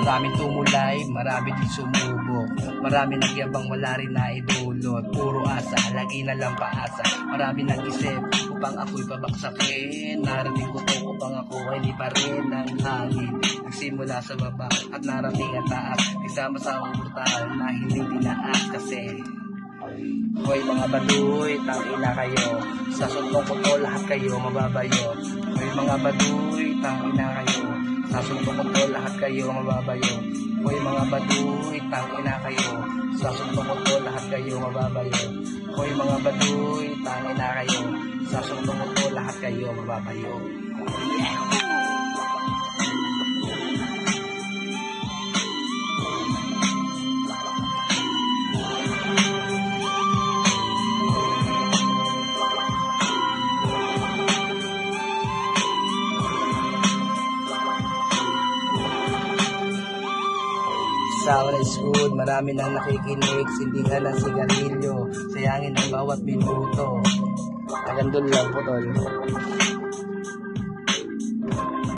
Maraming tumulay, marami din sumubok. Marami nagyabang, wala rin na idulot. Puro asa, lagi na lang paasa. Marami nag-isip upang ako'y pabaksakin. Narating ko to upang ako ay di pa rin ng hangin. Nagsimula sa baba at narating ang taas. Isama sa akong brutal na hindi tinaas kasi hoy mga baduy, tangina kayo. Sa suntong ko to lahat kayo mababayo. Hoy mga baduy, tangina kayo. Sa suntong ko to lahat kayo mababayo. Hoy mga baduy, tangina kayo. Sa suntong ko to lahat kayo mababayo. Hoy mga baduy, tangina kayo. Sa suntong ko to lahat kayo mababayo. Sour is good, marami nang nakikinig. Sindihan ng sigarilyo, sayangin ang bawat minuto. Agandun lang po tol.